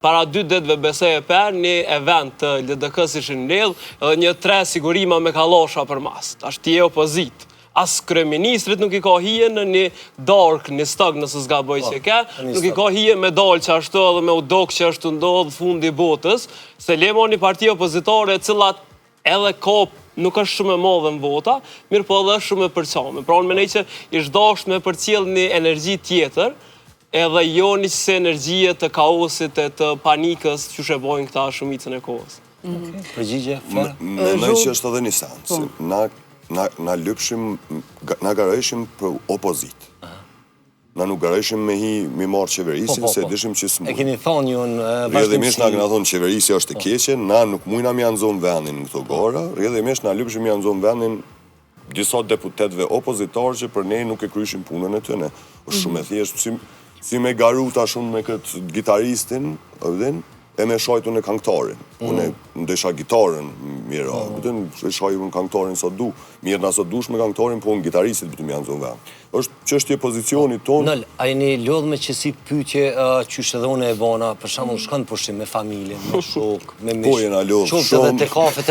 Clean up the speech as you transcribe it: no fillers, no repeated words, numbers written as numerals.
Para 2 ditëve besoj e per, një event të LDK-s ishin mbledh edhe një 3 sigurima me kallosha për mas. Tash ti je opozit. As kryeministrit nuk I ka hije në një dark, një stag nëse s'gaboj që ka, nuk I ka hije me dalë që ashtu edhe me udok që ashtu ndodh fundi botës, se lemo një parti opozitore cilat edhe ka nuk është shumë e madhe në vota, mirë po edhe shumë e përqame. Pra unë menej që ish dasht me përcjell një energji tjetër, edhe jo një se energjie të kaosit e të panikës që shebojnë këta shumicën e kohës. Përgjigje? Mendoj që është edhe një sens. Na lypshim, na garojshim për opozit. Na nuk garojshim mi marë qeverisin, se dishim që s'mujnë. E keni thonë ju në Rrjedhimisht na këna thonë qeverisi është e keqe, na nuk mujna mi anëzon vendin në këto gora, rrjedhimisht na lypshim mi anëzon vendin disa deputetve opozitarë që për ne nuk e kryshim punën e tëne. është shumë e thjeshtë, si me garu ta shumë me këtë gitaristin, e me shajtu në këngëtarin. Unë ndesha gitarën, mirë, e shajtu në këngëtarin sa du. Mirë nësa dush me këngëtarin, po në gitaristit bëtu më janë zonë venë. është çështje pozicionit tonë. Nëll, a jeni lodhë me qësi pyetje qysh edhe unë e bona, për shembull shkon pushim me familje, me shok, me mish. Po jena lodhë. Qoftë edhe te kafe,